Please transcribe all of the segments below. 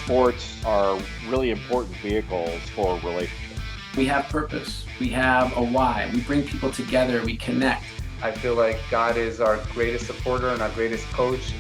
sports are really important vehicles for relationships. We have purpose. We have a why. We bring people together. We connect. I feel like God is our greatest supporter and our greatest coach.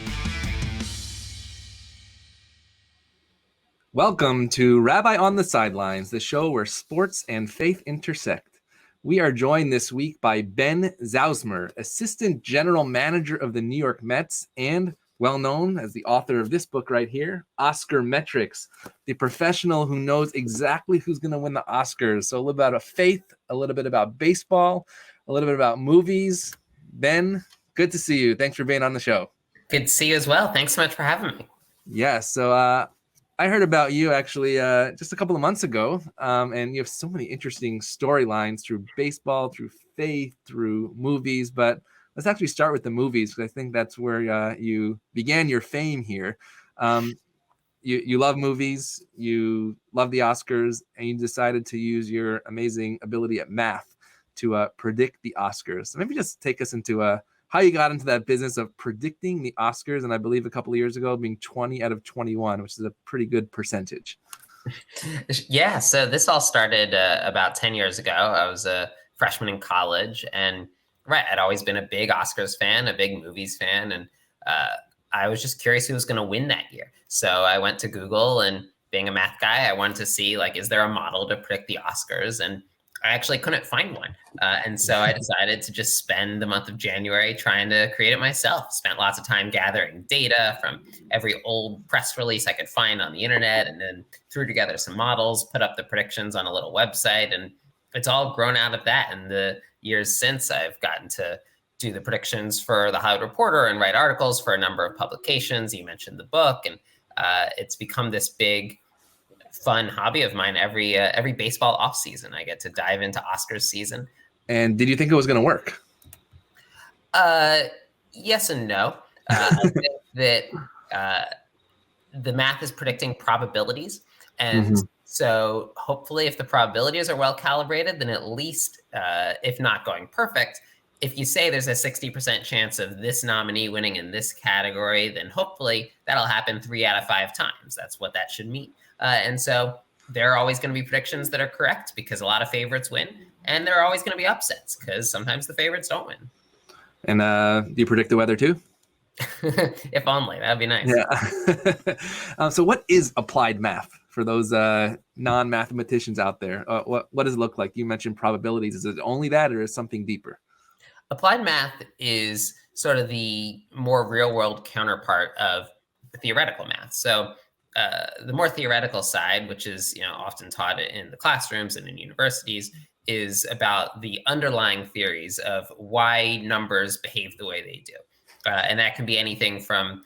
Welcome to Rabbi on the Sidelines, the show where sports and faith intersect. We are joined this week by Ben Zauzmer, Assistant General Manager of the New York Mets and well known as the author of this book right here, Oscarmetrics, the professional who knows exactly who's going to win the Oscars. So a little bit about faith, a little bit about baseball, a little bit about movies. Ben, good to see you. Thanks for being on the show. Good to see you as well. Thanks so much for having me. Yeah, so I heard about you actually just a couple of months ago, and you have so many interesting storylines through baseball, through faith, through movies, but let's actually start with the movies because I think that's where you began your fame here. You love movies, you love the Oscars, and you decided to use your amazing ability at math to predict the Oscars. So maybe just take us into how you got into that business of predicting the Oscars, and I believe a couple of years ago being 20 out of 21, which is a pretty good percentage. Yeah, so this all started about 10 years ago. I was a freshman in college, and I'd always been a big Oscars fan, a big movies fan, and I was just curious who was going to win that year. So I went to Google, and being a math guy, I wanted to see, is there a model to predict the Oscars? And I actually couldn't find one. And so I decided to just spend the month of January trying to create it myself. Spent lots of time gathering data from every old press release I could find on the internet, and then threw together some models, put up the predictions on a little website, and it's all grown out of that. And the years since, I've gotten to do the predictions for the Hollywood Reporter and write articles for a number of publications. You mentioned the book, and it's become this big, fun hobby of mine. Every baseball off season, I get to dive into Oscars season. And did you think it was going to work? Yes and no. I think that the math is predicting probabilities, and so hopefully if the probabilities are well calibrated, then at least, if not going perfect, if you say there's a 60% chance of this nominee winning in this category, then hopefully that'll happen 3 out of 5 times. That's what that should mean. And so there are always going to be predictions that are correct because a lot of favorites win, and there are always going to be upsets because sometimes the favorites don't win. And do you predict the weather too? If only, that'd be nice. Yeah. So what is applied math for those non-mathematicians out there? What does it look like? You mentioned probabilities. Is it only that, or is something deeper? Applied math is sort of the more real-world counterpart of theoretical math. So the more theoretical side, which is often taught in the classrooms and in universities, is about the underlying theories of why numbers behave the way they do. And that can be anything from,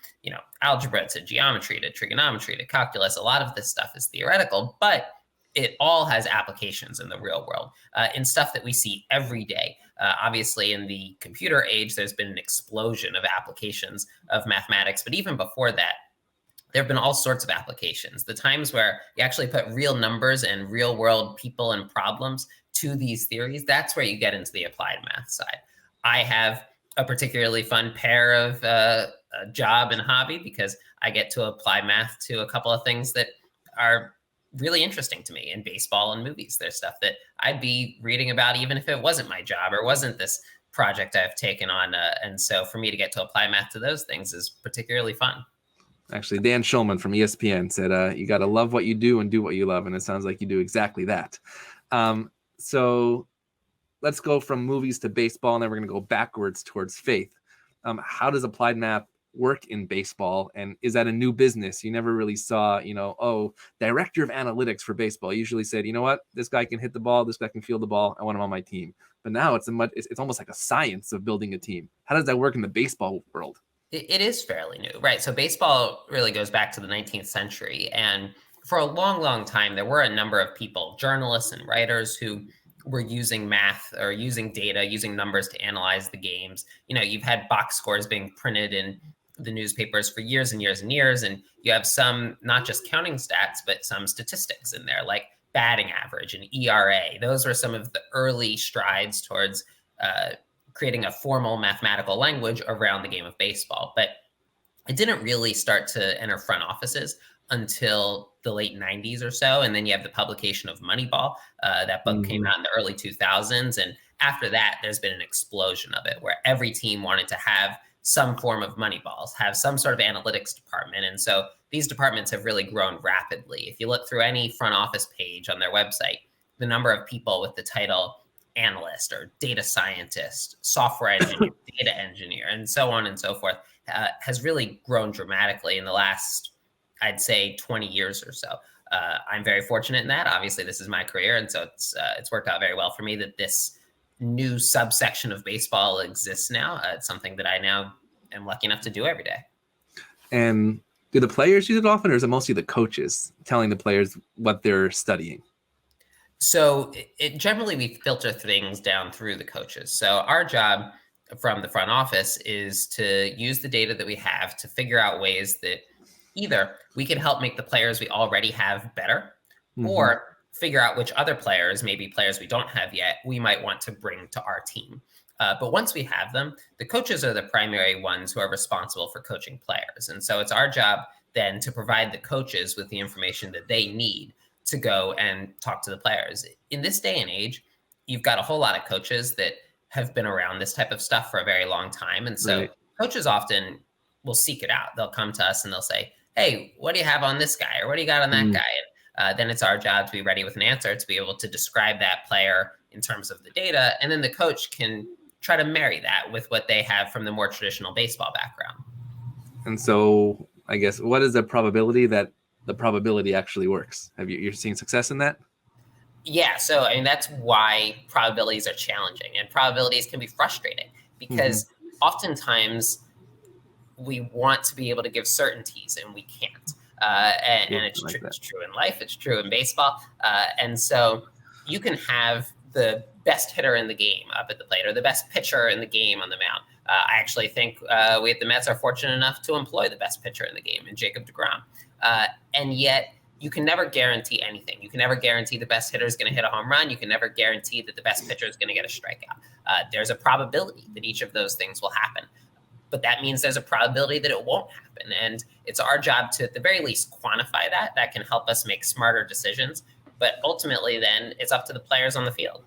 algebra to geometry to trigonometry to calculus. A lot of this stuff is theoretical, but it all has applications in the real world, in stuff that we see every day. Obviously, in the computer age, there's been an explosion of applications of mathematics. But even before that, there have been all sorts of applications. The times where you actually put real numbers and real world people and problems to these theories, that's where you get into the applied math side. I have a particularly fun pair of a job and hobby because I get to apply math to a couple of things that are really interesting to me in baseball and movies. There's stuff that I'd be reading about even if it wasn't my job or wasn't this project I've taken on. And so for me to get to apply math to those things is particularly fun. Actually, Dan Schulman from ESPN said, you got to love what you do and do what you love. And it sounds like you do exactly that. So let's go from movies to baseball, and then we're going to go backwards towards faith. How does applied math work in baseball? And is that a new business? You never really saw, director of analytics for baseball. You usually said, you know what, this guy can hit the ball, this guy can field the ball, I want him on my team. But now it's almost like a science of building a team. How does that work in the baseball world? It is fairly new, right? So baseball really goes back to the 19th century. And for a long, long time, there were a number of people, journalists and writers, who were using math or using data, using numbers to analyze the games. You've had box scores being printed in the newspapers for years and years and years. And you have some, not just counting stats, but some statistics in there, like batting average and ERA. Those were some of the early strides towards creating a formal mathematical language around the game of baseball. But it didn't really start to enter front offices until the late 90s or so. And then you have the publication of Moneyball. That book came out in the early 2000s. And after that, there's been an explosion of it where every team wanted to have some form of Moneyballs, have some sort of analytics department. And so these departments have really grown rapidly. If you look through any front office page on their website, the number of people with the title analyst or data scientist, software engineer, data engineer, and so on and so forth has really grown dramatically in the last, I'd say, 20 years or so. I'm very fortunate in that. Obviously, this is my career, and so it's worked out very well for me that this new subsection of baseball exists now. It's something that I now am lucky enough to do every day. And do the players use it often, or is it mostly the coaches telling the players what they're studying? So generally we filter things down through the coaches. So our job from the front office is to use the data that we have to figure out ways that either we can help make the players we already have better, or figure out which other players, maybe players we don't have yet, we might want to bring to our team. But once we have them, the coaches are the primary ones who are responsible for coaching players. And so it's our job then to provide the coaches with the information that they need to go and talk to the players. In this day and age, you've got a whole lot of coaches that have been around this type of stuff for a very long time. And so coaches often will seek it out. They'll come to us and they'll say, hey, what do you have on this guy? Or what do you got on that guy? And then it's our job to be ready with an answer, to be able to describe that player in terms of the data. And then the coach can try to marry that with what they have from the more traditional baseball background. And so I guess, what is the probability that the probability actually works? You're seeing success in that? Yeah. So, I mean, that's why probabilities are challenging, and probabilities can be frustrating because oftentimes we want to be able to give certainties and we can't. And it's true. It's true in life. It's true in baseball. And so you can have the best hitter in the game up at the plate or the best pitcher in the game on the mound. I actually think we at the Mets are fortunate enough to employ the best pitcher in the game in Jacob deGrom. And yet you can never guarantee anything. You can never guarantee the best hitter is going to hit a home run. You can never guarantee that the best pitcher is going to get a strikeout. There's a probability that each of those things will happen. But that means there's a probability that it won't happen. And it's our job to, at the very least, quantify that. That can help us make smarter decisions. But ultimately, then, it's up to the players on the field.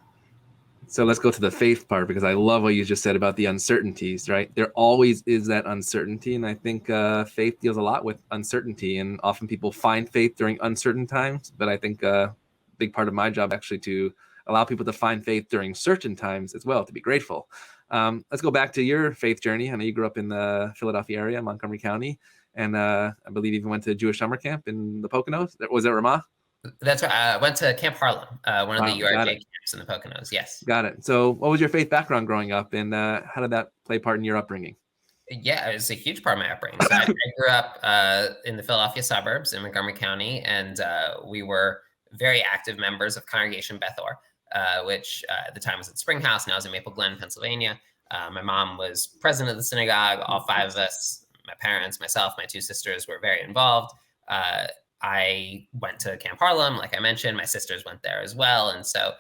So let's go to the faith part, because I love what you just said about the uncertainties, right? There always is that uncertainty. And I think faith deals a lot with uncertainty. And often people find faith during uncertain times. But I think a big part of my job actually to allow people to find faith during certain times as well, to be grateful. Let's go back to your faith journey. I know you grew up in the Philadelphia area, Montgomery County, and I believe you even went to Jewish summer camp in the Poconos. Was it Ramah? That's right. I went to Camp Harlem, one of the URJ camps in the Poconos. Yes. Got it. So what was your faith background growing up, and how did that play part in your upbringing? Yeah, it was a huge part of my upbringing. So I grew up in the Philadelphia suburbs in Montgomery County, and we were very active members of Congregation Beth Or, which at the time was at Springhouse, now is in Maple Glen, Pennsylvania. My mom was president of the synagogue. All five of us, my parents, myself, my two sisters, were very involved. I went to Camp Harlem, like I mentioned. My sisters went there as well. And so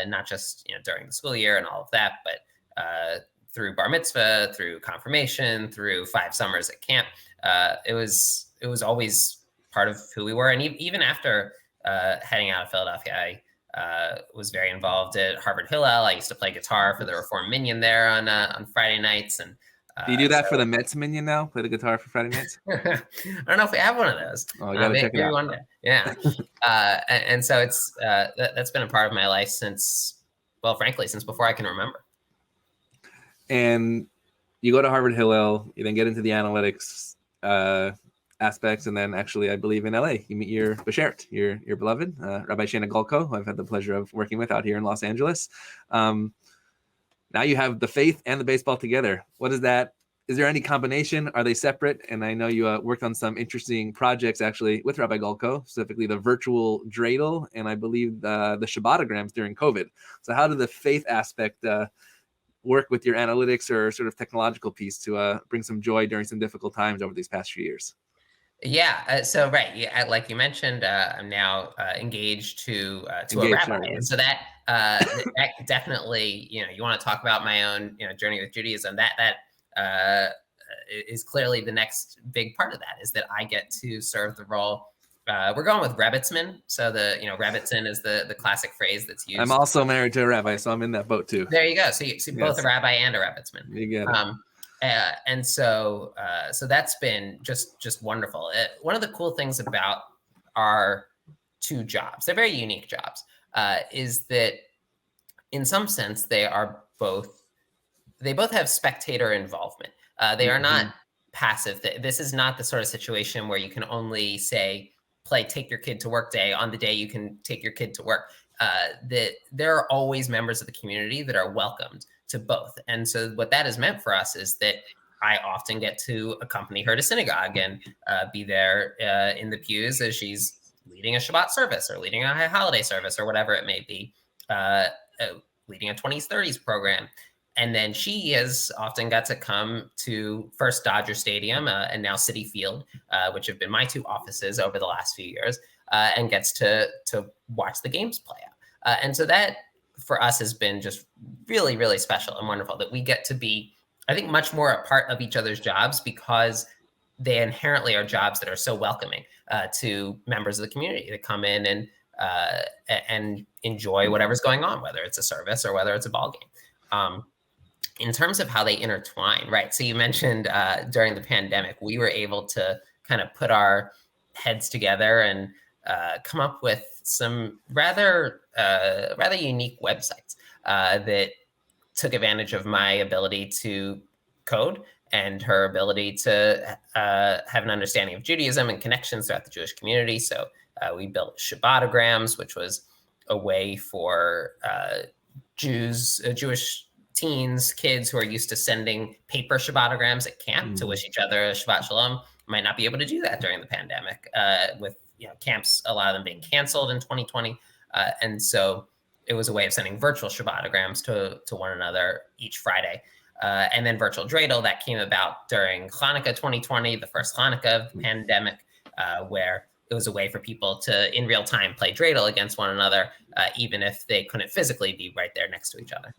not just during the school year and all of that, but through bar mitzvah, through confirmation, through 5 summers at camp, it was always part of who we were. And even after heading out of Philadelphia, I was very involved at Harvard Hillel. I used to play guitar for the Reform Minyan there on Friday nights. And do you do that for the Mets Minyan now? Play the guitar for Friday nights? I don't know if we have one of those. Oh, I gotta check it out. One day. Yeah. And so it's that's been a part of my life since before I can remember. And you go to Harvard Hillel, you then get into the analytics aspects, and then actually, I believe in LA, you meet your Beshert, your beloved, Rabbi Shana Golko, who I've had the pleasure of working with out here in Los Angeles. Now you have the faith and the baseball together. What is that? Is there any combination? Are they separate? And I know you worked on some interesting projects actually with Rabbi Golko, specifically the virtual dreidel, and I believe the Shabbatograms during COVID. So how did the faith aspect work with your analytics or sort of technological piece to bring some joy during some difficult times over these past few years? Yeah. So right, yeah, like you mentioned, I'm now engaged to a rabbi, and so that definitely, you want to talk about my own journey with Judaism. That is clearly the next big part of that, is that I get to serve the role we're going with Rebbitzman. So Rebbitzin is the classic phrase that's used. I'm also married to a rabbi, so I'm in that boat too. There you go. So you see both a rabbi and a Rebbitzman. You get it. And so that's been just wonderful. One of the cool things about our two jobs, they're very unique jobs, is that in some sense they both have spectator involvement. They are not passive. This is not the sort of situation where you can only say, take your kid to work day on the day you can take your kid to work. That there are always members of the community that are welcomed to both. And so what that has meant for us is that I often get to accompany her to synagogue and be there in the pews as she's leading a Shabbat service or leading a high holiday service or whatever it may be, leading a 20s, 30s program. And then she has often got to come to first Dodger Stadium and now Citi Field, which have been my two offices over the last few years, and gets to watch the games play out. And so that for us has been just really, really special and wonderful that we get to be, I think, much more a part of each other's jobs because they inherently are jobs that are so welcoming to members of the community that come in and enjoy whatever's going on, whether it's a service or whether it's a ball game. In terms of how they intertwine, right? So you mentioned during the pandemic, we were able to kind of put our heads together and come up with some rather unique websites that took advantage of my ability to code and her ability to have an understanding of Judaism and connections throughout the Jewish community. So we built Shabbatograms, which was a way for Jewish teens, kids who are used to sending paper Shabbatograms at camp to wish each other a Shabbat Shalom, might not be able to do that during the pandemic with camps, a lot of them being canceled in 2020. And so it was a way of sending virtual Shabbatograms to one another each Friday. And then virtual dreidel, that came about during Hanukkah 2020, the first Hanukkah of the pandemic, where it was a way for people to, in real time, play dreidel against one another, even if they couldn't physically be right there next to each other.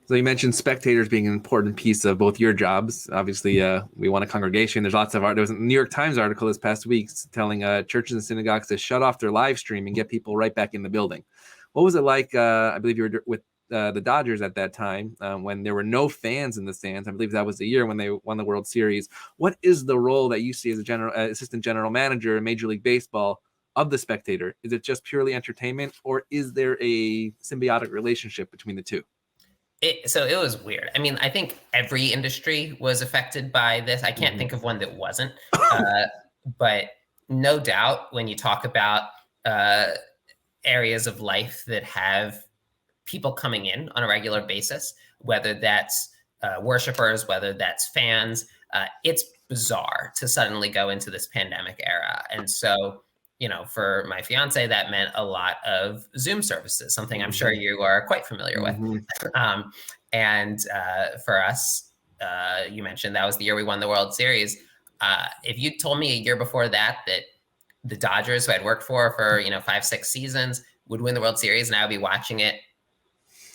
So you mentioned spectators being an important piece of both your jobs. Obviously, we want a congregation. There's lots of art. There was a New York Times article this past week telling churches and synagogues to shut off their live stream and get people right back in the building. What was it like? I believe you were with the Dodgers at that time when there were no fans in the stands. I believe that was the year when they won the World Series. What is the role that you see as a assistant general manager in Major League Baseball of the spectator? Is it just purely entertainment, or is there a symbiotic relationship between the two? So it was weird. I mean, I think every industry was affected by this. I can't think of one that wasn't. But no doubt when you talk about areas of life that have people coming in on a regular basis, whether that's worshipers, whether that's fans, it's bizarre to suddenly go into this pandemic era. And so, for my fiance, that meant a lot of Zoom services, something I'm sure you are quite familiar with. And for us, you mentioned that was the year we won the World Series. If you told me a year before that the Dodgers, who I'd worked for 5-6 seasons, would win the World Series and I would be watching it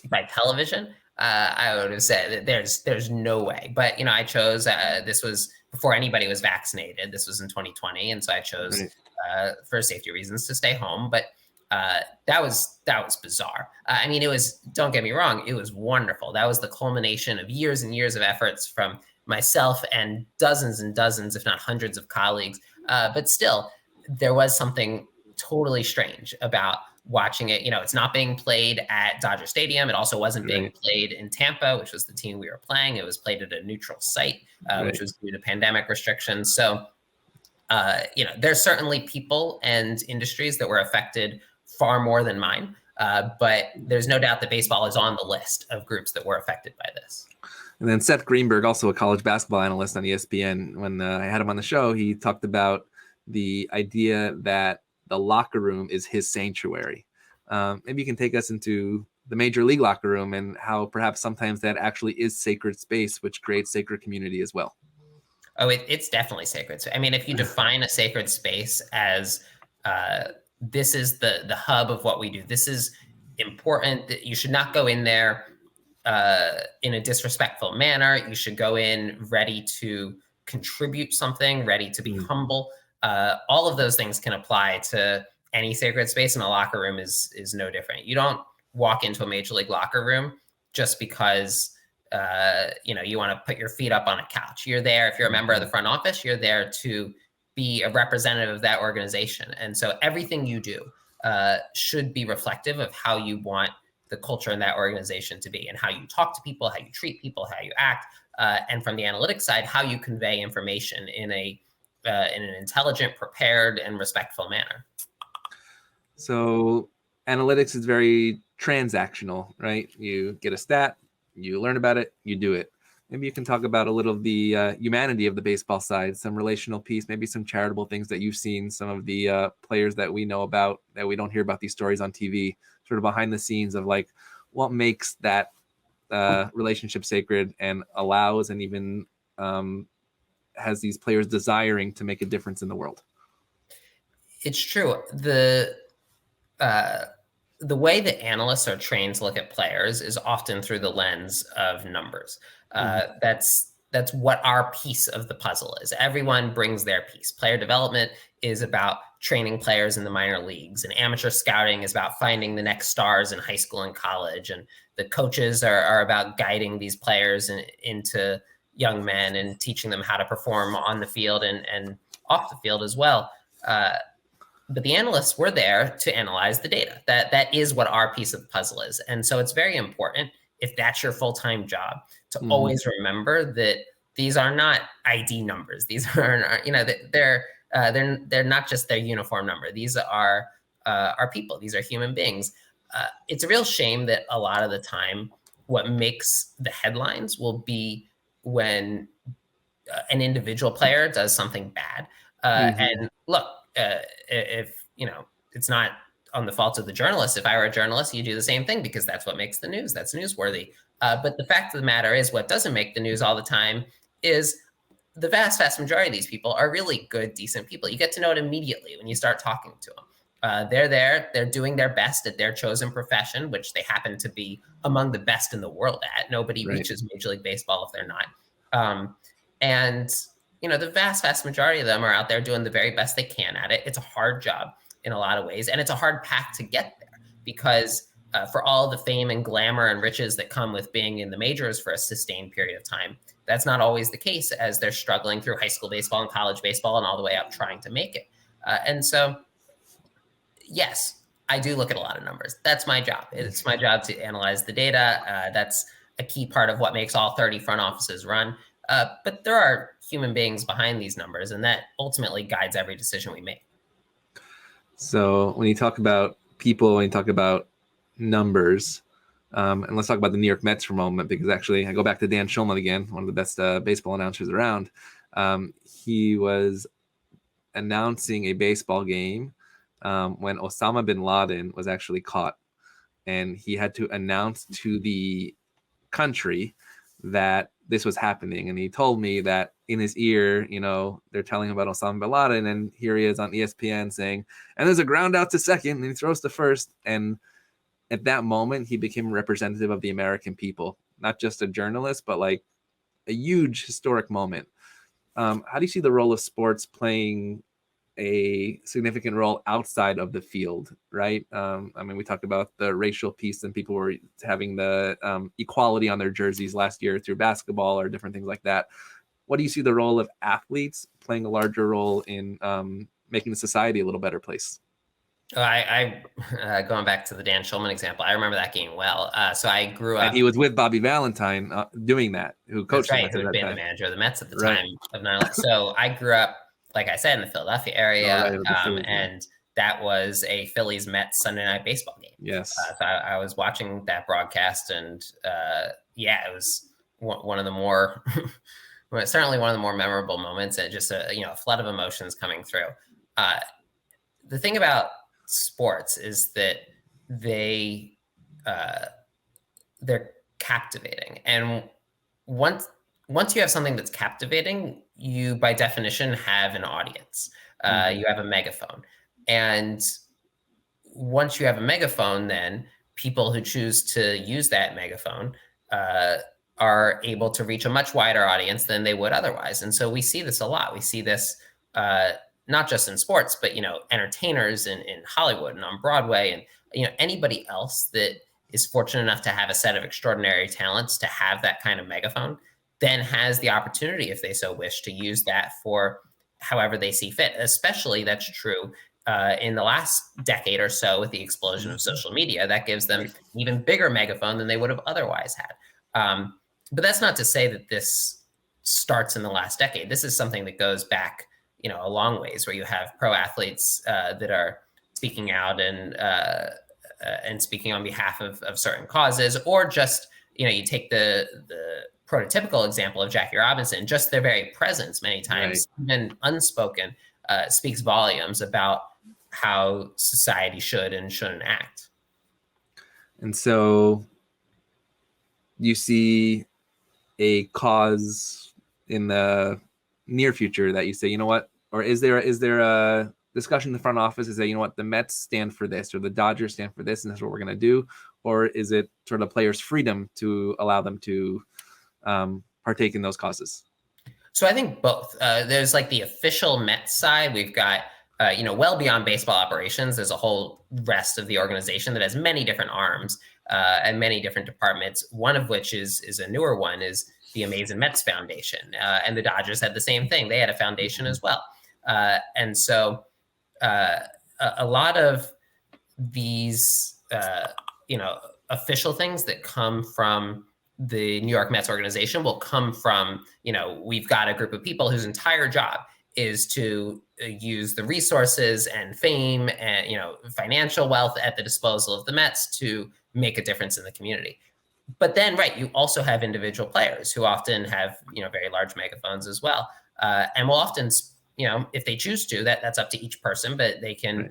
by television, I would have said that there's no way. But I chose this was before anybody was vaccinated. This was in 2020, and so I chose for safety reasons to stay home. But that was bizarre. I mean, it was, don't get me wrong, it was wonderful. That was the culmination of years and years of efforts from myself and dozens and dozens, if not hundreds of colleagues. But still, there was something totally strange about watching it. It's not being played at Dodger Stadium. It also wasn't being played in Tampa, which was the team we were playing. It was played at a neutral site, which was due to pandemic restrictions. So, there's certainly people and industries that were affected far more than mine. But there's no doubt that baseball is on the list of groups that were affected by this. And then Seth Greenberg, also a college basketball analyst on ESPN, when I had him on the show, he talked about the idea that the locker room is his sanctuary. Maybe you can take us into the major league locker room and how perhaps sometimes that actually is sacred space, which creates sacred community as well. Oh, it's definitely sacred. I mean, if you define a sacred space as this is the hub of what we do, this is important, that you should not go in there in a disrespectful manner. You should go in ready to contribute something, ready to be humble. All of those things can apply to any sacred space, and a locker room is no different. You don't walk into a major league locker room just because you want to put your feet up on a couch. You're there, if you're a member of the front office, you're there to be a representative of that organization. And so everything you do should be reflective of how you want the culture in that organization to be, and how you talk to people, how you treat people, how you act, and from the analytics side, how you convey information in an intelligent, prepared, and respectful manner. So analytics is very transactional, right? You get a stat, you learn about it, you do it. Maybe you can talk about a little of the humanity of the baseball side, some relational piece, maybe some charitable things that you've seen, some of the players that we know about, that we don't hear about these stories on TV, sort of behind the scenes of like what makes that relationship sacred and allows and even has these players desiring to make a difference in the world. It's true. The way that analysts are trained to look at players is often through the lens of numbers. That's what our piece of the puzzle is. Everyone brings their piece. Player development is about training players in the minor leagues, and amateur scouting is about finding the next stars in high school and college. And the coaches are about guiding these players into young men and teaching them how to perform on the field and off the field as well. But the analysts were there to analyze the data. That is what our piece of the puzzle is. And so it's very important, if that's your full-time job, to always remember that these are not ID numbers. These are, they're not just their uniform number. These are people. These are human beings. It's a real shame that a lot of the time what makes the headlines will be when an individual player does something bad. And look, if it's not on the fault of the journalist. If I were a journalist, you do the same thing because that's what makes the news. That's newsworthy. But the fact of the matter is, what doesn't make the news all the time is the vast majority of these people are really good, decent people. You get to know it immediately when you start talking to them. They're there. They're doing their best at their chosen profession, which they happen to be among the best in the world at. Nobody reaches Major League Baseball if they're not. And the vast majority of them are out there doing the very best they can at it. It's a hard job in a lot of ways, and it's a hard path to get there because for all the fame and glamour and riches that come with being in the majors for a sustained period of time, that's not always the case as they're struggling through high school baseball and college baseball and all the way up trying to make it. And so, yes, I do look at a lot of numbers. That's my job. It's my job to analyze the data. That's a key part of what makes all 30 front offices run. But there are human beings behind these numbers, and that ultimately guides every decision we make. So when you talk about people, when you talk about numbers, and let's talk about the New York Mets for a moment, because actually I go back to Dan Shulman again, one of the best baseball announcers around. He was announcing a baseball game when Osama bin Laden was actually caught, and he had to announce to the country that this was happening. And he told me that in his ear, they're telling him about Osama bin Laden, and here he is on ESPN saying, and there's a ground out to second, and he throws to first. And at that moment, he became a representative of the American people, not just a journalist, but like a huge historic moment. How do you see the role of sports playing a significant role outside of the field, right? We talked about the racial piece, and people were having the equality on their jerseys last year through basketball or different things like that. What do you see the role of athletes playing a larger role in making the society a little better place? I going back to the Dan Shulman example, I remember that game well. So I grew up. And he was with Bobby Valentine doing that, who coached him. Who had been the manager of the Mets at the time of 9/11. So I grew up, like I said, in the Philadelphia area, and that was a Phillies Mets Sunday night baseball game. Yes. So I was watching that broadcast, and it was one of the more, certainly one of the more memorable moments, and just a flood of emotions coming through. The thing about sports is that they're captivating, and once you have something that's captivating, you by definition have an audience. You have a megaphone, and once you have a megaphone, then people who choose to use that megaphone are able to reach a much wider audience than they would otherwise. And so we see this a lot. We see this not just in sports, but, entertainers in Hollywood and on Broadway, and, anybody else that is fortunate enough to have a set of extraordinary talents to have that kind of megaphone, then has the opportunity, if they so wish, to use that for however they see fit. Especially that's true in the last decade or so with the explosion of social media. That gives them an even bigger megaphone than they would have otherwise had. But that's not to say that this starts in the last decade. This is something that goes back, a long ways, where you have pro athletes that are speaking out and speaking on behalf of certain causes, or just, you take the prototypical example of Jackie Robinson, just their very presence many times, even unspoken, speaks volumes about how society should and shouldn't act. And so you see a cause in the near future that you say, you know what, or is there a discussion in the front office to say, you know what, the Mets stand for this, or the Dodgers stand for this, and that's what we're going to do? Or is it sort of players' freedom to allow them to partake in those causes? So I think both. There's like the official Mets side. We've got, well beyond baseball operations, there's a whole rest of the organization that has many different arms and many different departments. One of which is a newer one, is the Amazing Mets Foundation. And the Dodgers had the same thing. They had a foundation as well. And so a lot of these, official things that come from the New York Mets organization will come from, we've got a group of people whose entire job is to use the resources and fame and, financial wealth at the disposal of the Mets to make a difference in the community. But then, you also have individual players who often have, very large megaphones as well. And will often, if they choose to, that's up to each person, but they can,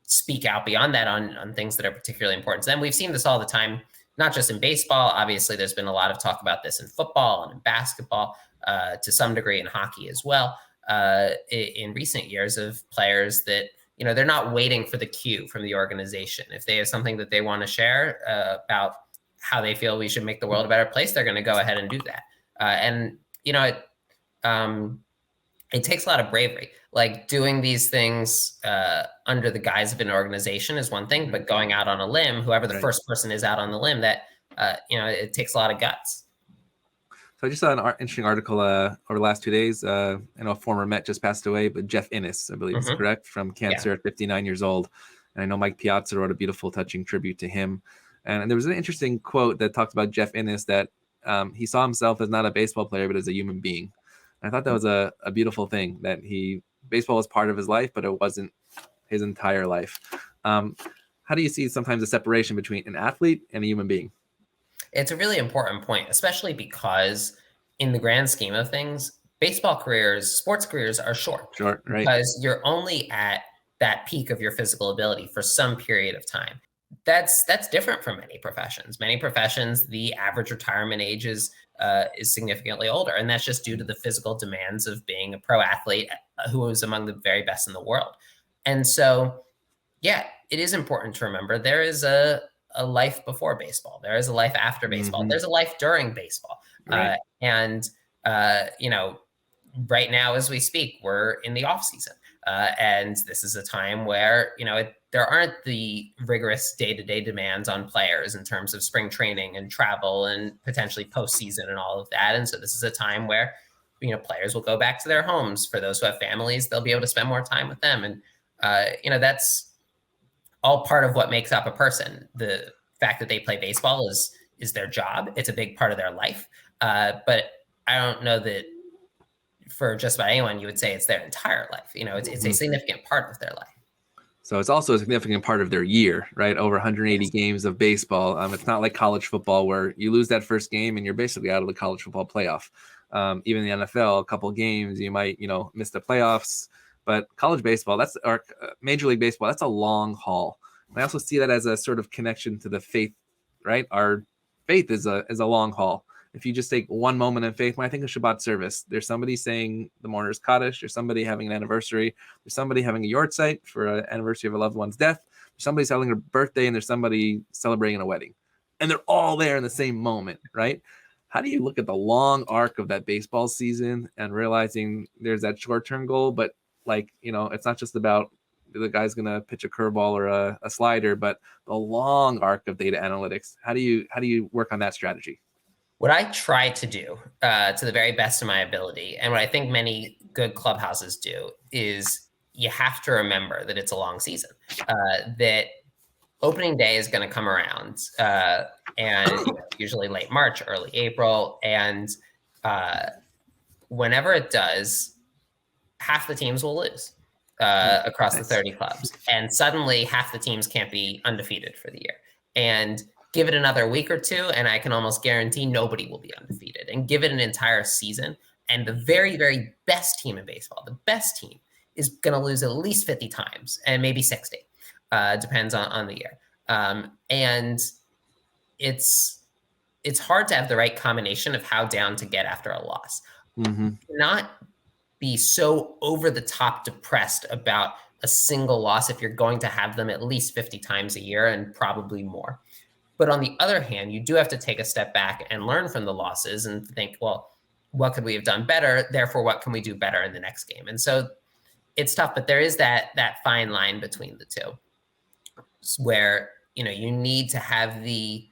speak out beyond that on things that are particularly important to them. We've seen this all the time, not just in baseball. Obviously, there's been a lot of talk about this in football and in basketball, to some degree in hockey as well, in recent years, of players that, they're not waiting for the cue from the organization. If they have something that they want to share about how they feel we should make the world a better place, they're going to go ahead and do that. And, it takes a lot of bravery. Like, doing these things under the guise of an organization is one thing, but going out on a limb, whoever the first person is out on the limb, that, it takes a lot of guts. So I just saw an interesting article over the last 2 days. I know a former Met just passed away, but Jeff Innes, I believe is correct, from cancer at 59 years old. And I know Mike Piazza wrote a beautiful, touching tribute to him. And there was an interesting quote that talked about Jeff Innes, that he saw himself as not a baseball player, but as a human being. And I thought that was a beautiful thing, that baseball was part of his life, but it wasn't his entire life. How do you see sometimes a separation between an athlete and a human being? It's a really important point, especially because in the grand scheme of things, baseball careers, sports careers are short. Short, right. Because you're only at that peak of your physical ability for some period of time. That's different from many professions. Many professions, the average retirement age is significantly older, and that's just due to the physical demands of being a pro athlete who is among the very best in the world. And so, yeah, it is important to remember there is a life before baseball. There is a life after baseball. Mm-hmm. There's a life during baseball. Right. Right now as we speak, we're in the off season. And this is a time where, there aren't the rigorous day-to-day demands on players in terms of spring training and travel and potentially postseason and all of that. And so this is a time where, players will go back to their homes. For those who have families, they'll be able to spend more time with them. And, that's all part of what makes up a person. The fact that they play baseball is their job. It's a big part of their life. But I don't know that for just about anyone, you would say it's their entire life. It's a significant part of their life. So it's also a significant part of their year, right? Over 180 games of baseball. It's not like college football where you lose that first game and you're basically out of the college football playoff. Even in the NFL, a couple games, you might, miss the playoffs. But college baseball, or Major League Baseball, that's a long haul. And I also see that as a sort of connection to the faith, right? Our faith is a long haul. If you just take one moment in faith, when I think of Shabbat service, there's somebody saying the mourner's Kaddish, there's somebody having an anniversary, there's somebody having a yortzeit for an anniversary of a loved one's death, there's somebody celebrating a birthday, and there's somebody celebrating a wedding. And they're all there in the same moment, right? How do you look at the long arc of that baseball season and realizing there's that short-term goal, but like, it's not just about the guy's going to pitch a curveball or a slider, but the long arc of data analytics. How do you work on that strategy? What I try to do to the very best of my ability, and what I think many good clubhouses do, is you have to remember that it's a long season, that opening day is going to come around, and usually late March, early April. And whenever it does, half the teams will lose across the 30 clubs. And suddenly half the teams can't be undefeated for the year. And give it another week or two, and I can almost guarantee nobody will be undefeated. And give it an entire season, and the very, very best team in baseball, the best team, is going to lose at least 50 times, and maybe 60. Depends on the year. And it's hard to have the right combination of how down to get after a loss. Mm-hmm. Not be so over the top depressed about a single loss if you're going to have them at least 50 times a year and probably more. But on the other hand, you do have to take a step back and learn from the losses and think, well, what could we have done better? Therefore, what can we do better in the next game? And so it's tough, but there is that fine line between the two, where you need to have the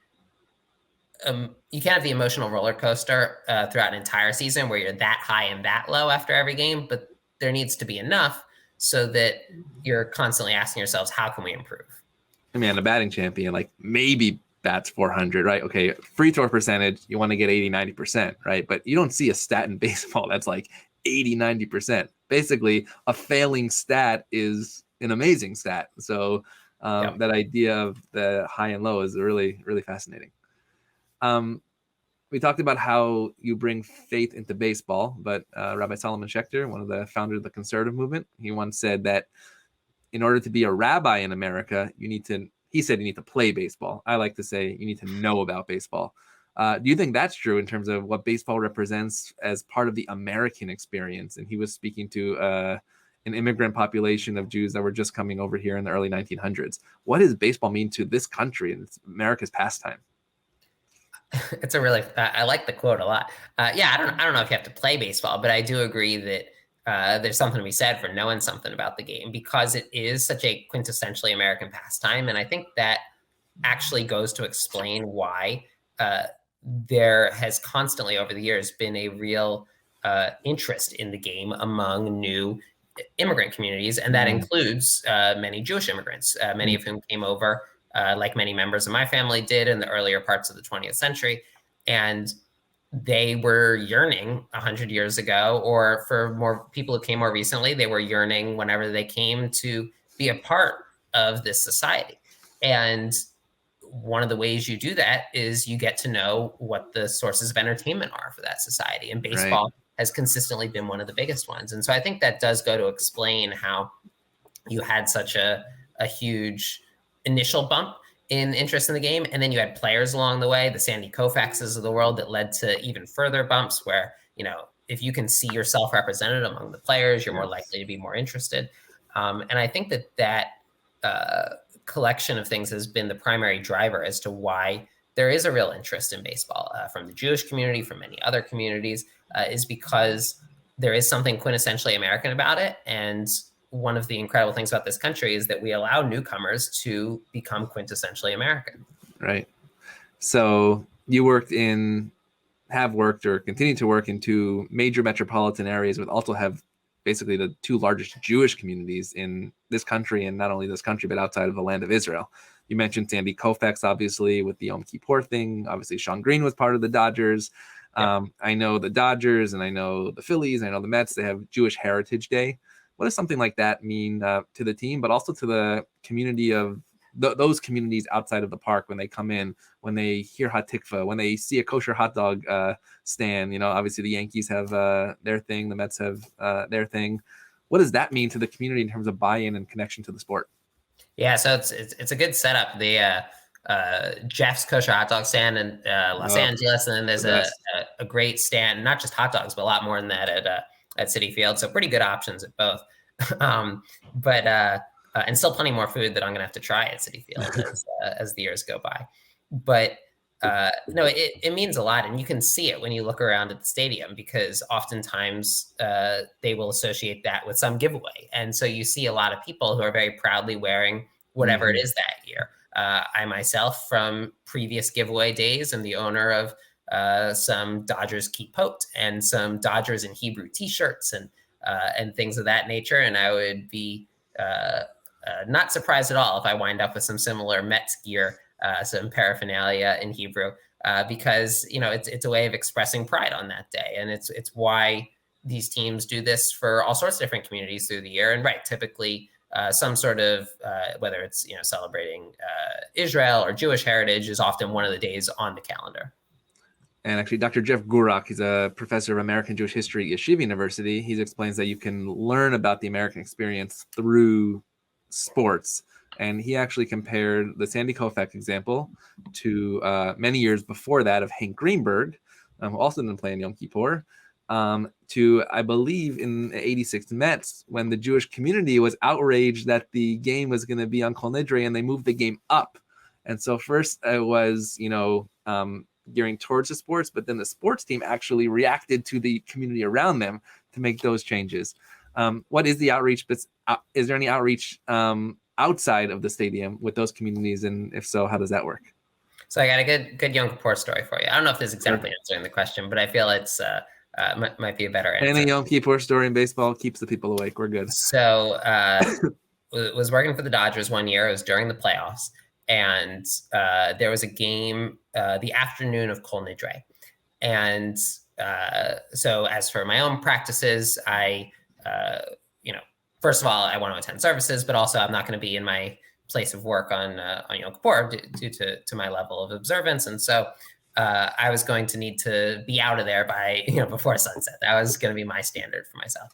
you can't have the emotional roller coaster throughout an entire season where you're that high and that low after every game, but there needs to be enough so that you're constantly asking yourselves, how can we improve? I mean, a batting champion, like, maybe bats 400, right? Okay, free throw percentage, you want to get 80-90%, right? But you don't see a stat in baseball that's like 80-90%. Basically, a failing stat is an amazing stat. So that idea of the high and low is really, really fascinating. We talked about how you bring faith into baseball, but Rabbi Solomon Schechter, one of the founders of the conservative movement, he once said that in order to be a rabbi in America, you need to play baseball. I like to say you need to know about baseball. Do you think that's true in terms of what baseball represents as part of the American experience? And he was speaking to an immigrant population of Jews that were just coming over here in the early 1900s. What does baseball mean to this country and America's pastime? It's I like the quote a lot. I don't know if you have to play baseball, but I do agree that there's something to be said for knowing something about the game, because it is such a quintessentially American pastime. And I think that actually goes to explain why there has constantly over the years been a real interest in the game among new immigrant communities. And that includes many Jewish immigrants, many of whom came over like many members of my family did in the earlier parts of the 20th century. And they were yearning 100 years ago, or for more people who came more recently, they were yearning whenever they came to be a part of this society. And one of the ways you do that is you get to know what the sources of entertainment are for that society. And baseball has consistently been one of the biggest ones. And so I think that does go to explain how you had such a huge initial bump in interest in the game. And then you had players along the way, the Sandy Koufaxes of the world, that led to even further bumps where, if you can see yourself represented among the players, you're more likely to be more interested. And I think that collection of things has been the primary driver as to why there is a real interest in baseball from the Jewish community, from many other communities, is because there is something quintessentially American about it. And one of the incredible things about this country is that we allow newcomers to become quintessentially American. Right. So you have worked or continue to work in two major metropolitan areas, but also have basically the two largest Jewish communities in this country, and not only this country, but outside of the land of Israel. You mentioned Sandy Koufax, obviously, with the Yom Kippur thing. Obviously, Sean Green was part of the Dodgers. I know the Dodgers, and I know the Phillies, I know the Mets. They have Jewish Heritage Day. What does something like that mean to the team, but also to the community of those communities outside of the park when they come in, when they hear Hot Tikva, when they see a kosher hot dog stand? Obviously the Yankees have their thing, the Mets have their thing. What does that mean to the community in terms of buy-in and connection to the sport? Yeah, so it's a good setup. The Jeff's kosher hot dog stand in Los Angeles, and then there's a great stand, not just hot dogs, but a lot more than that at Citi Field. So pretty good options at both. And still plenty more food that I'm going to have to try at Citi Field as the years go by. But no, it means a lot, and you can see it when you look around at the stadium, because oftentimes they will associate that with some giveaway, and so you see a lot of people who are very proudly wearing whatever it is that year. I myself, from previous giveaway days, am the owner of some Dodgers Kippot and some Dodgers in Hebrew T-shirts and things of that nature, and I would be not surprised at all if I wind up with some similar Mets gear. Some paraphernalia in Hebrew, because it's a way of expressing pride on that day, and it's why these teams do this for all sorts of different communities through the year. And typically some sort of whether it's celebrating Israel or Jewish heritage is often one of the days on the calendar. And actually, Dr. Jeff Gurak, he's a professor of American Jewish history at Yeshiva University. He explains that you can learn about the American experience through sports. And he actually compared the Sandy Koufax example to many years before that of Hank Greenberg, who also didn't play in Yom Kippur, to, I believe, in the 86 Mets, when the Jewish community was outraged that the game was going to be on Kol Nidre, and they moved the game up. And so first it was, gearing towards the sports, but then the sports team actually reacted to the community around them to make those changes. What is the outreach? But is there any outreach outside of the stadium with those communities, and if so, how does that work? So I got a good Yom Kippur story for you. I don't know if this is exactly answering the question, but I feel it's might be a better answer. Any Yom Kippur story in baseball keeps the people awake. We're good. So was working for the Dodgers one year. It was during the playoffs, and there was a game the afternoon of Kol Nidre, and so as for my own practices, I first of all, I want to attend services, but also I'm not going to be in my place of work on Yom Kippur due to my level of observance. And so I was going to need to be out of there by, before sunset. That was going to be my standard for myself.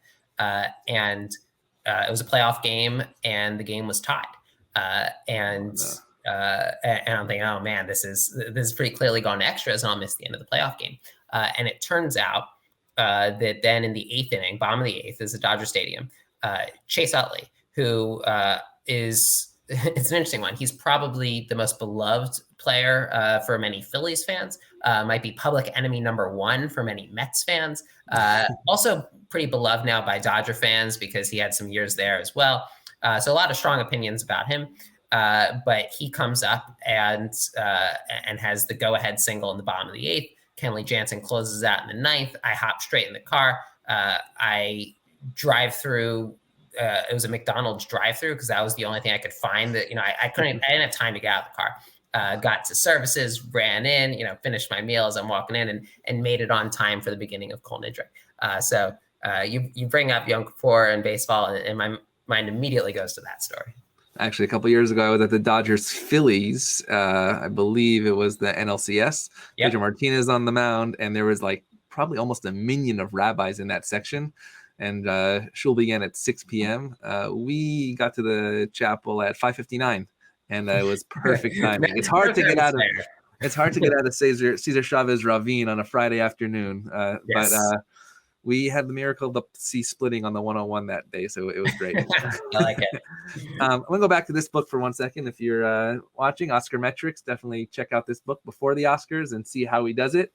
And it was a playoff game, and the game was tied. And I'm thinking, oh man, this is pretty clearly gone to extras, and I'll miss the end of the playoff game. And it turns out that then in the eighth inning, bottom of the eighth, is at Dodger Stadium. Chase Utley, who is it's an interesting one. He's probably the most beloved player for many Phillies fans, might be public enemy number one for many Mets fans. Also pretty beloved now by Dodger fans because he had some years there as well. So a lot of strong opinions about him. But he comes up and has the go-ahead single in the bottom of the eighth. Kenley Jansen closes out in the ninth. I hop straight in the car. I drive through. It was a McDonald's drive-through because that was the only thing I could find that, I didn't have time to get out of the car. Got to services, ran in, finished my meal as I'm walking in and made it on time for the beginning of Kol Nidre. So you bring up Yom Kippur and baseball, and my mind immediately goes to that story. Actually, a couple of years ago, I was at the Dodgers Phillies. I believe it was the NLCS. Yep. Pedro Martinez on the mound, and there was probably almost a minion of rabbis in that section. And shul began at 6 p.m. We got to the chapel at 5:59, and it was perfect timing. It's hard to get out of Cesar Chavez Ravine on a Friday afternoon, yes. But we had the miracle of the sea splitting on the 101 that day, so it was great. I like it. I'm gonna go back to this book for 1 second. If you're watching Oscarmetrics, definitely check out this book before the Oscars and see how he does it.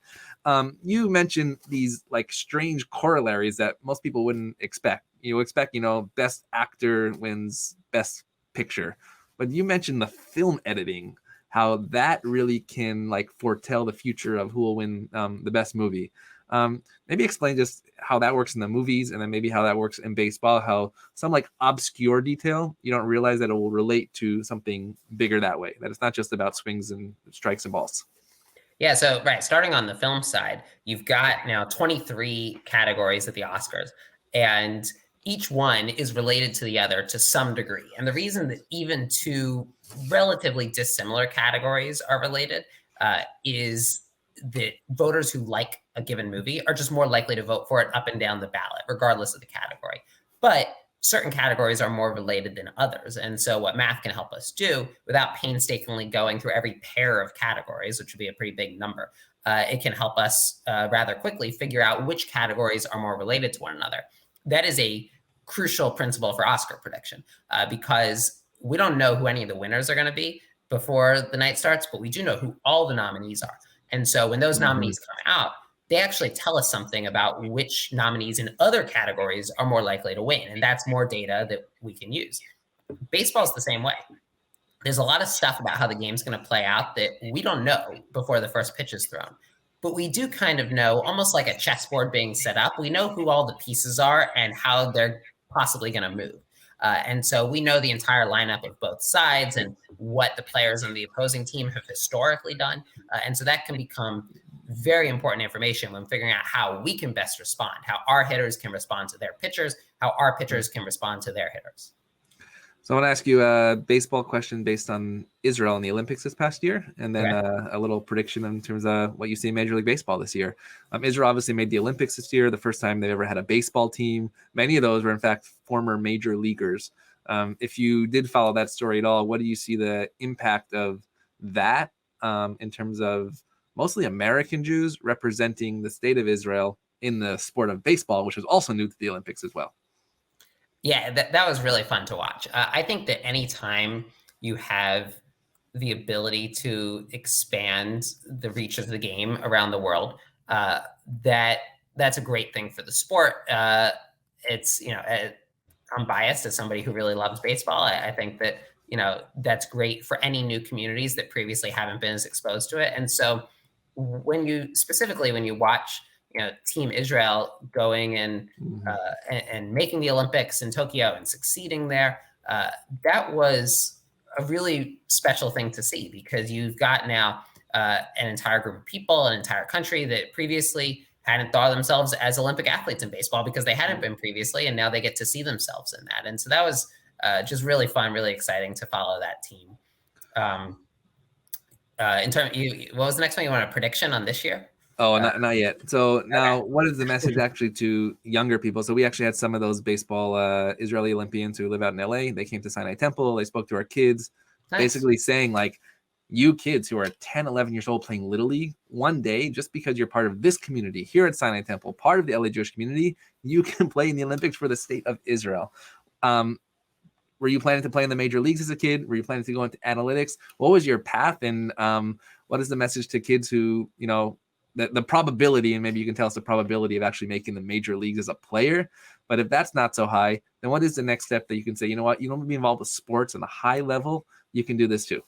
You mentioned these strange corollaries that most people wouldn't expect. You expect, best actor wins best picture, but you mentioned the film editing, how that really can foretell the future of who will win the best movie. Maybe explain just how that works in the movies, and then maybe how that works in baseball, how some obscure detail, you don't realize that it will relate to something bigger that way, that it's not just about swings and strikes and balls. Yeah, so starting on the film side, you've got now 23 categories at the Oscars, and each one is related to the other to some degree. And the reason that even two relatively dissimilar categories are related is that voters who like a given movie are just more likely to vote for it up and down the ballot, regardless of the category. But certain categories are more related than others. And so what math can help us do, without painstakingly going through every pair of categories, which would be a pretty big number, it can help us rather quickly figure out which categories are more related to one another. That is a crucial principle for Oscar prediction because we don't know who any of the winners are going to be. before the night starts, but we do know who all the nominees are. And so when those nominees come out, they actually tell us something about which nominees in other categories are more likely to win. And that's more data that we can use. Baseball's the same way. There's a lot of stuff about how the game's going to play out that we don't know before the first pitch is thrown. But we do kind of know, almost like a chessboard being set up, we know who all the pieces are and how they're possibly going to move. And so we know the entire lineup of both sides and what the players on the opposing team have historically done. And so that can become very important information when figuring out how we can best respond, how our hitters can respond to their pitchers, how our pitchers can respond to their hitters. So I want to ask you a baseball question based on Israel in the Olympics this past year, and then a little prediction in terms of what you see in Major League Baseball this year. Israel obviously made the Olympics this year, the first time they've ever had a baseball team. Many of those were, in fact, former major leaguers. If you did follow that story at all, what do you see the impact of that in terms of mostly American Jews representing the state of Israel in the sport of baseball, which was also new to the Olympics as well? Yeah, that was really fun to watch. I think that anytime you have the ability to expand the reach of the game around the world, that's a great thing for the sport. It's, I'm biased as somebody who really loves baseball. I think that, that's great for any new communities that previously haven't been as exposed to it. And so when you watch Team Israel going and making the Olympics in Tokyo and succeeding there, that was a really special thing to see, because you've got now an entire group of people, an entire country that previously hadn't thought of themselves as Olympic athletes in baseball because they hadn't been previously, and now they get to see themselves in that. And so that was just really fun, really exciting to follow that team. What was the next one? You want a prediction on this year? Oh, not yet. So now, what is the message actually to younger people? So we actually had some of those baseball Israeli Olympians who live out in LA. They came to Sinai Temple. They spoke to our kids, basically saying, like, you kids who are 10, 11 years old playing Little League, one day, just because you're part of this community here at Sinai Temple, part of the LA Jewish community, you can play in the Olympics for the state of Israel. Were you planning to play in the major leagues as a kid? Were you planning to go into analytics? What was your path? And what is the message to kids who, the probability, and maybe you can tell us the probability of actually making the major leagues as a player. But if that's not so high, then what is the next step that you can say, you know what, you don't want to be involved with sports on a high level, you can do this too?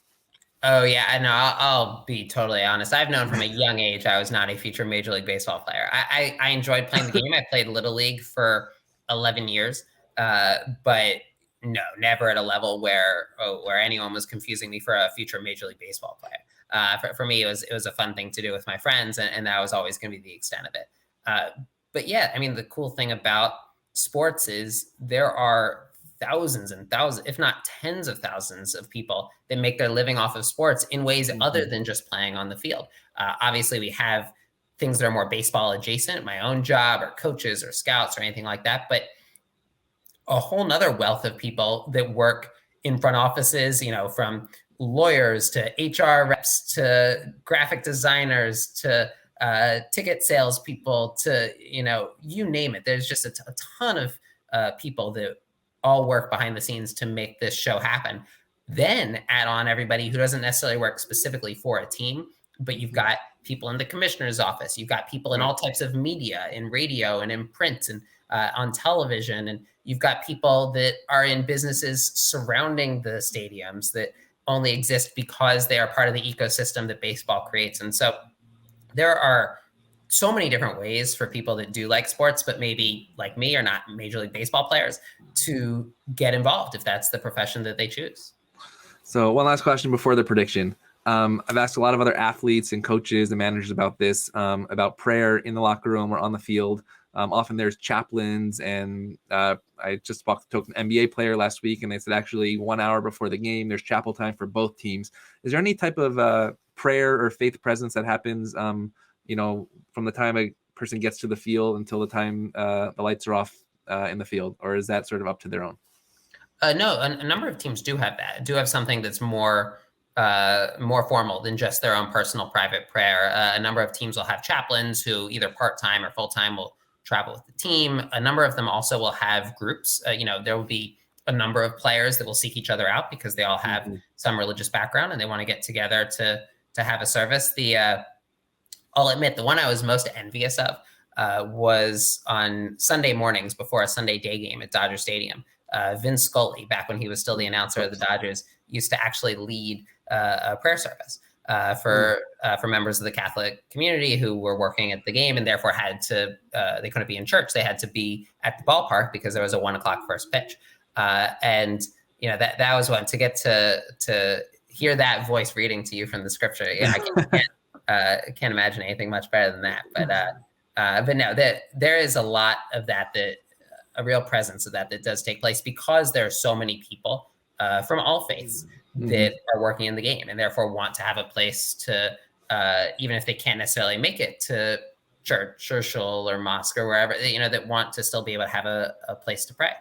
Oh, yeah. I know. I'll be totally honest. I've known from a young age I was not a future Major League Baseball player. I enjoyed playing the game. I played Little League for 11 years, but no, never at a level where anyone was confusing me for a future Major League Baseball player. For me, it was a fun thing to do with my friends, and that was always going to be the extent of it. But yeah, I mean, the cool thing about sports is there are thousands and thousands, if not tens of thousands of people that make their living off of sports in ways other than just playing on the field. Obviously, we have things that are more baseball adjacent, my own job or coaches or scouts or anything like that, but a whole nother wealth of people that work in front offices, from lawyers to HR reps to graphic designers to ticket salespeople to, you name it. There's just a ton of people that all work behind the scenes to make this show happen. Then add on everybody who doesn't necessarily work specifically for a team, but you've got people in the commissioner's office. You've got people in all types of media, in radio and in print and on television. And you've got people that are in businesses surrounding the stadiums that only exist because they are part of the ecosystem that baseball creates. And so there are so many different ways for people that do like sports, but maybe like me are not Major League Baseball players, to get involved if that's the profession that they choose. So one last question before the prediction. I've asked a lot of other athletes and coaches and managers about this, about prayer in the locker room or on the field. Often there's chaplains, and I just talked to an NBA player last week, and they said actually 1 hour before the game, there's chapel time for both teams. Is there any type of prayer or faith presence that happens, from the time a person gets to the field until the time the lights are off in the field, or is that sort of up to their own? No, a number of teams do have that, do have something that's more formal than just their own personal private prayer. A number of teams will have chaplains who either part-time or full-time will travel with the team. A number of them also will have groups. There will be a number of players that will seek each other out because they all have some religious background and they want to get together to have a service. I'll admit, the one I was most envious of was on Sunday mornings before a Sunday day game at Dodger Stadium. Vince Scully, back when he was still the announcer of the Dodgers, used to actually lead a prayer service for members of the Catholic community who were working at the game and therefore they couldn't be in church. They had to be at the ballpark because there was a 1 o'clock first pitch. And that was one to get to hear that voice reading to you from the scripture. Yeah, I can't imagine anything much better than that. But no, there is a lot of that a real presence of that does take place because there are so many people from all faiths that are working in the game and therefore want to have a place to, even if they can't necessarily make it to church or shul or mosque or wherever, that want to still be able to have a place to pray.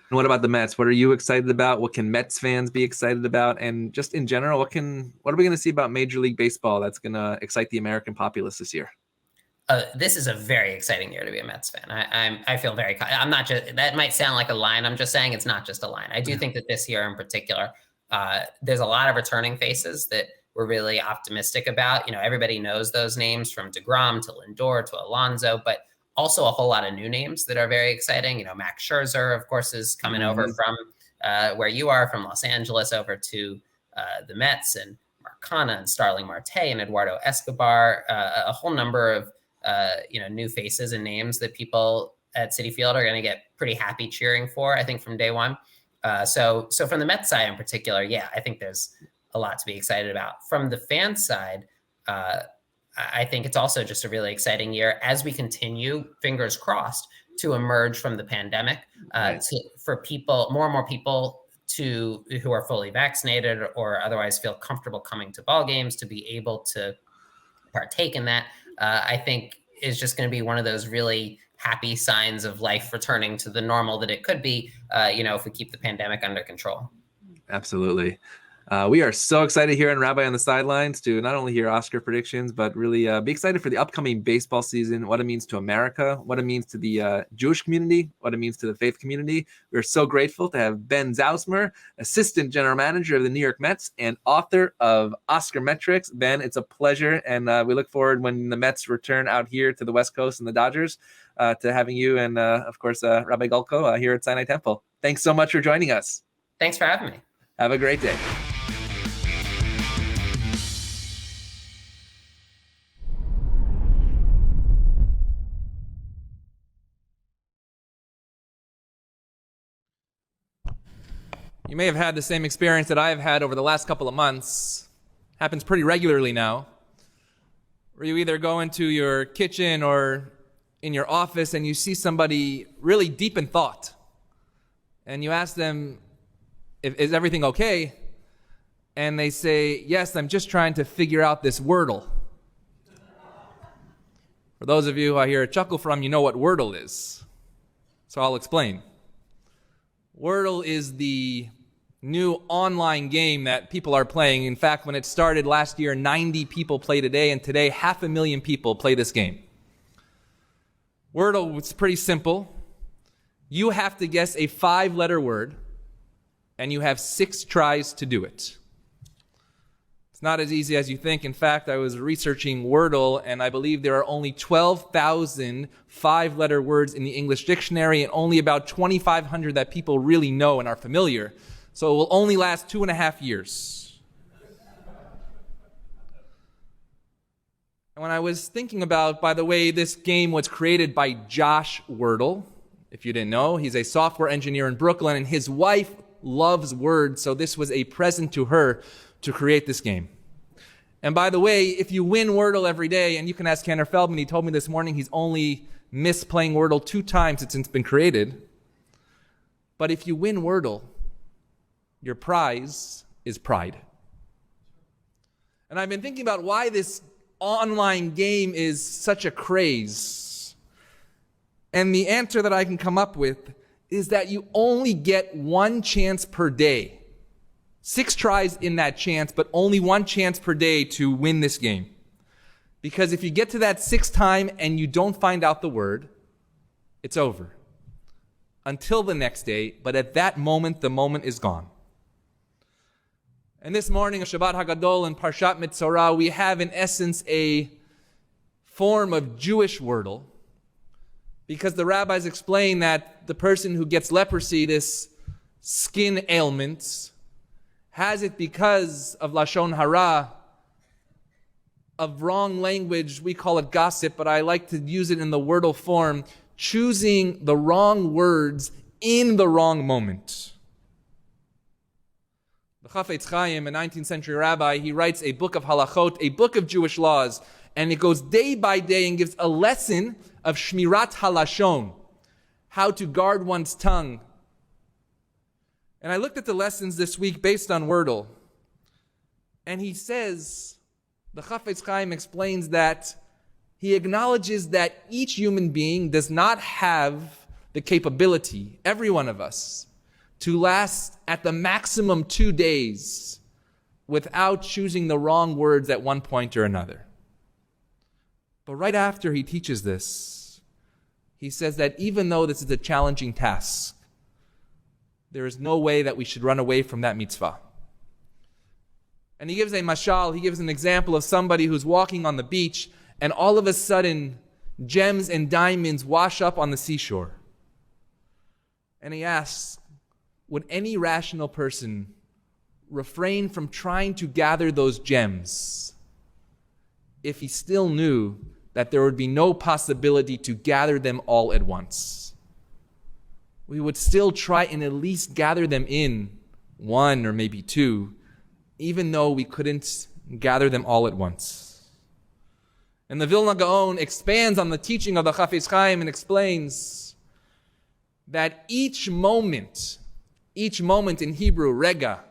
And what about the Mets? What are you excited about? What can Mets fans be excited about? And just in general, what are we going to see about Major League Baseball that's going to excite the American populace this year? This is a very exciting year to be a Mets fan. I feel very, I'm not just, that might sound like a line. I'm just saying it's not just a line. I do think that this year in particular, there's a lot of returning faces that we're really optimistic about. Everybody knows those names from DeGrom to Lindor to Alonso, but also a whole lot of new names that are very exciting. Max Scherzer, of course, is coming over from where you are, from Los Angeles over to the Mets, and Marcana and Starling Marte and Eduardo Escobar, a whole number of new faces and names that people at Citi Field are going to get pretty happy cheering for, I think, from day one. So from the Mets side in particular, yeah, I think there's a lot to be excited about. From the fan side, I think it's also just a really exciting year as we continue, fingers crossed, to emerge from the pandemic, for people, more and more people who are fully vaccinated or otherwise feel comfortable coming to ball games to be able to partake in that. I think is just going to be one of those really happy signs of life returning to the normal that it could be, if we keep the pandemic under control. Absolutely. We are so excited here on Rabbi on the Sidelines to not only hear Oscar predictions, but really be excited for the upcoming baseball season, what it means to America, what it means to the Jewish community, what it means to the faith community. We're so grateful to have Ben Zauzmer, Assistant General Manager of the New York Mets and author of Oscarmetrics. Ben, it's a pleasure, and we look forward when the Mets return out here to the West Coast and the Dodgers to having you and, of course, Rabbi Golko here at Sinai Temple. Thanks so much for joining us. Thanks for having me. Have a great day. You may have had the same experience that I've had over the last couple of months. Happens pretty regularly now, where you either go into your kitchen or in your office and you see somebody really deep in thought. And you ask them, is everything okay? And they say, yes, I'm just trying to figure out this Wordle. For those of you who I hear a chuckle from, you know what Wordle is. So I'll explain. Wordle is the new online game that people are playing. In fact, when it started last year, 90 people played a day, and today 500,000 people play this game. Wordle is pretty simple. You have to guess a 5-letter word, and you have 6 tries to do it. It's not as easy as you think. In fact, I was researching Wordle, and I believe there are only 12,000 5-letter words in the English dictionary, and only about 2,500 that people really know and are familiar. So it will only last 2.5 years. And when I was thinking about, by the way, this game was created by Josh Wordle. If you didn't know, he's a software engineer in Brooklyn, and his wife loves words, so this was a present to her to create this game. And by the way, if you win Wordle every day, and you can ask Kenner Feldman, he told me this morning he's only missed playing Wordle 2 times since it's been created. But if you win Wordle, your prize is pride. And I've been thinking about why this online game is such a craze. And the answer that I can come up with is that you only get 1 chance per day. 6 tries in that chance, but only 1 chance per day to win this game. Because if you get to that 6th time and you don't find out the word, it's over. until the next day, but at that moment, the moment is gone. And this morning of Shabbat HaGadol and Parshat Mitzorah, we have in essence a form of Jewish Wordle, because the rabbis explain that the person who gets leprosy, this skin ailment, has it because of Lashon Hara, of wrong language. We call it gossip, but I like to use it in the Wordle form, choosing the wrong words in the wrong moment. The Chafetz Chaim, a 19th century rabbi, he writes a book of halachot, a book of Jewish laws, and it goes day by day and gives a lesson of shmirat halashon, how to guard one's tongue. And I looked at the lessons this week based on Wordle, and he says, the Chafetz Chaim explains that he acknowledges that each human being does not have the capability, every one of us, to last at the maximum 2 days without choosing the wrong words at one point or another. But right after he teaches this, he says that even though this is a challenging task, there is no way that we should run away from that mitzvah. And he gives a mashal, he gives an example of somebody who's walking on the beach and all of a sudden gems and diamonds wash up on the seashore. And he asks, would any rational person refrain from trying to gather those gems if he still knew that there would be no possibility to gather them all at once? We would still try and at least gather them in one or maybe two, even though we couldn't gather them all at once. And the Vilna Gaon expands on the teaching of the Chafetz Chaim and explains that each moment in Hebrew, rega,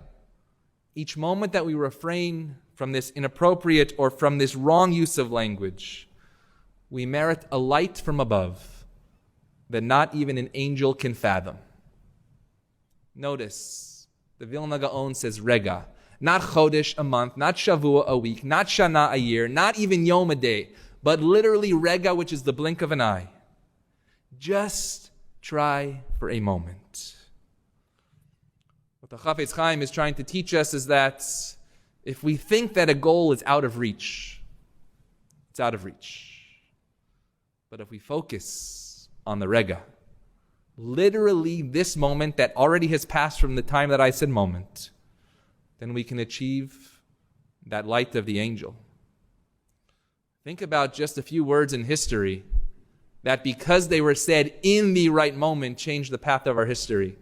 each moment that we refrain from this inappropriate or from this wrong use of language, we merit a light from above that not even an angel can fathom. Notice, the Vilna Gaon says rega, not chodesh, a month, not shavua, a week, not shana, a year, not even yom, a day, but literally rega, which is the blink of an eye. Just try for a moment. What the Chafetz Chaim is trying to teach us is that if we think that a goal is out of reach, it's out of reach. But if we focus on the rega, literally this moment that already has passed from the time that I said moment, then we can achieve that light of the angel. Think about just a few words in history that, because they were said in the right moment, changed the path of our history.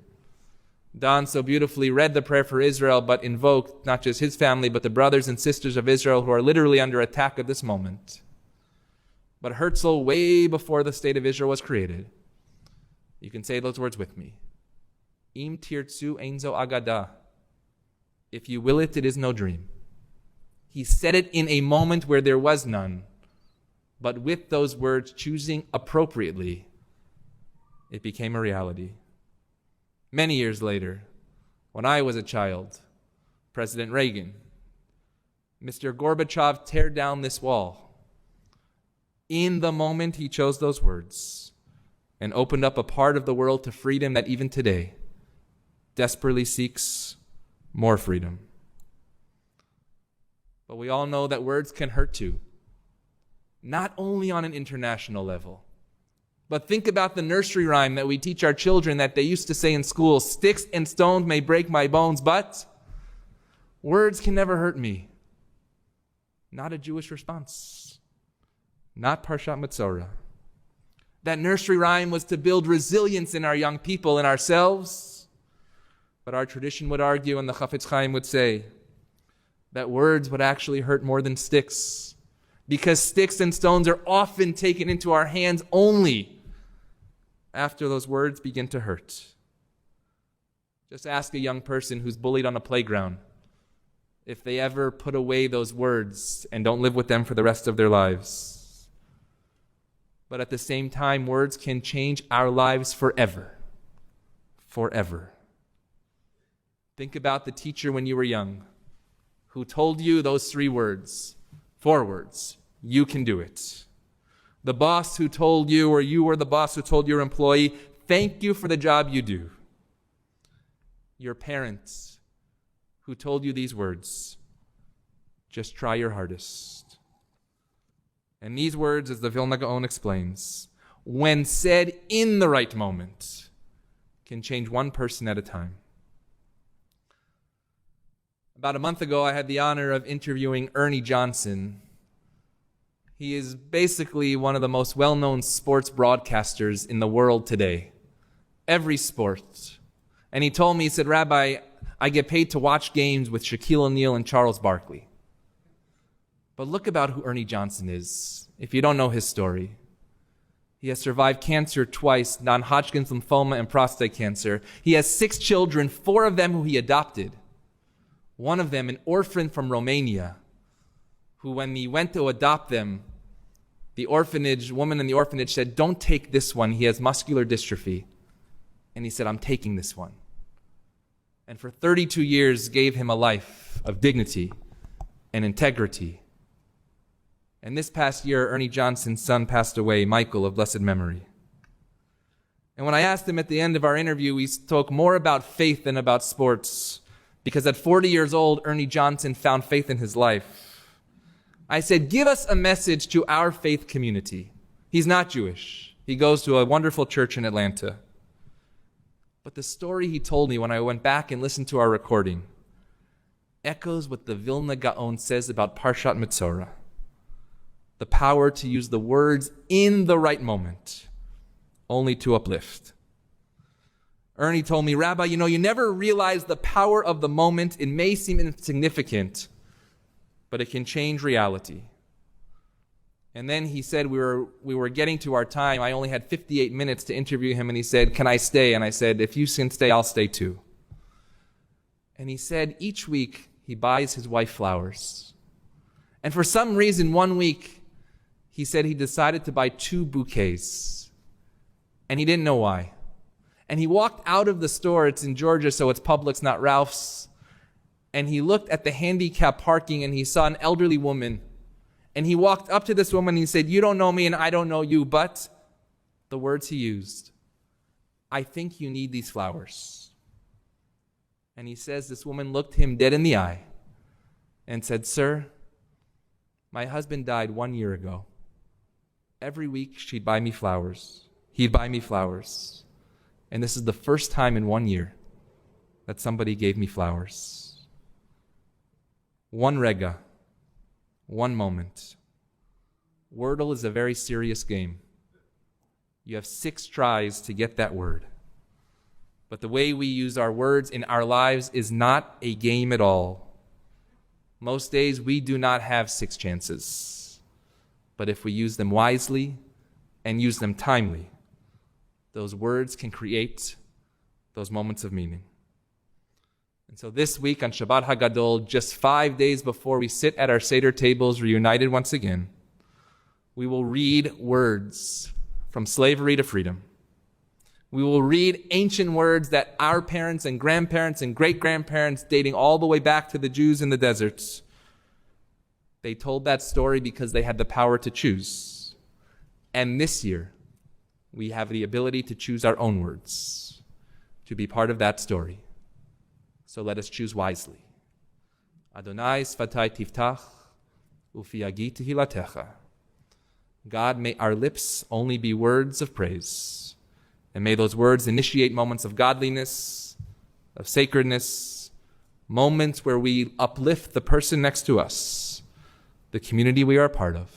Don so beautifully read the prayer for Israel, but invoked not just his family, but the brothers and sisters of Israel who are literally under attack at this moment. But Herzl, way before the state of Israel was created, you can say those words with me. Im tirtzu ein zo agada. If you will it, it is no dream. He said it in a moment where there was none, but with those words, choosing appropriately, it became a reality. Many years later, when I was a child, President Reagan, Mr. Gorbachev, tear down this wall. In the moment, he chose those words and opened up a part of the world to freedom that even today desperately seeks more freedom. But we all know that words can hurt too, not only on an international level. But think about the nursery rhyme that we teach our children that they used to say in school, sticks and stones may break my bones, but words can never hurt me. Not a Jewish response. Not Parshat Mitzorah. That nursery rhyme was to build resilience in our young people and ourselves. But our tradition would argue, and the Chafetz Chaim would say, that words would actually hurt more than sticks, because sticks and stones are often taken into our hands only after those words begin to hurt. Just ask a young person who's bullied on a playground if they ever put away those words and don't live with them for the rest of their lives. But at the same time, words can change our lives forever. Forever. Think about the teacher when you were young who told you those 3 words, 4 words, you can do it. The boss who told you, or you were the boss who told your employee, thank you for the job you do. Your parents who told you these words, just try your hardest. And these words, as the Vilna Gaon explains, when said in the right moment, can change one person at a time. About a month ago, I had the honor of interviewing Ernie Johnson. He is basically one of the most well-known sports broadcasters in the world today. Every sport. And he told me, he said, Rabbi, I get paid to watch games with Shaquille O'Neal and Charles Barkley. But look about who Ernie Johnson is, if you don't know his story. He has survived cancer twice, non-Hodgkin's lymphoma and prostate cancer. He has 6 children, 4 of them who he adopted. One of them, an orphan from Romania, who when he went to adopt them, the woman in the orphanage said, don't take this one, he has muscular dystrophy. And he said, I'm taking this one. And for 32 years gave him a life of dignity and integrity. And this past year, Ernie Johnson's son passed away, Michael, of blessed memory. And when I asked him at the end of our interview, we spoke more about faith than about sports, because at 40 years old, Ernie Johnson found faith in his life. I said, give us a message to our faith community. He's not Jewish. He goes to a wonderful church in Atlanta. But the story he told me when I went back and listened to our recording echoes what the Vilna Gaon says about Parshat Mitzorah. The power to use the words in the right moment, only to uplift. Ernie told me, Rabbi, you never realize the power of the moment. It may seem insignificant, but it can change reality. And then he said we were getting to our time. I only had 58 minutes to interview him, and he said, can I stay? And I said, if you can stay, I'll stay too. And he said each week he buys his wife flowers. And for some reason, one week, he said he decided to buy 2 bouquets. And he didn't know why. And he walked out of the store. It's in Georgia, so it's Publix, not Ralph's. And he looked at the handicap parking, and he saw an elderly woman. And he walked up to this woman, and he said, you don't know me, and I don't know you, but the words he used, I think you need these flowers. And he says this woman looked him dead in the eye and said, sir, my husband died 1 year ago. Every week she'd buy me flowers. He'd buy me flowers. And this is the first time in 1 year that somebody gave me flowers. One rega, one moment. Wordle is a very serious game. You have 6 tries to get that word. But the way we use our words in our lives is not a game at all. Most days we do not have 6 chances. But if we use them wisely and use them timely, those words can create those moments of meaning. And so this week on Shabbat HaGadol, just 5 days before we sit at our Seder tables reunited once again, we will read words from slavery to freedom. We will read ancient words that our parents and grandparents and great-grandparents, dating all the way back to the Jews in the deserts, they told that story because they had the power to choose. And this year, we have the ability to choose our own words, to be part of that story. So let us choose wisely. Adonai sfatai tiftach, ufi agi tehilatecha. God, may our lips only be words of praise. And may those words initiate moments of godliness, of sacredness, moments where we uplift the person next to us, the community we are a part of,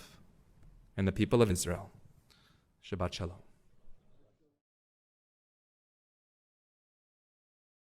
and the people of Israel. Shabbat Shalom.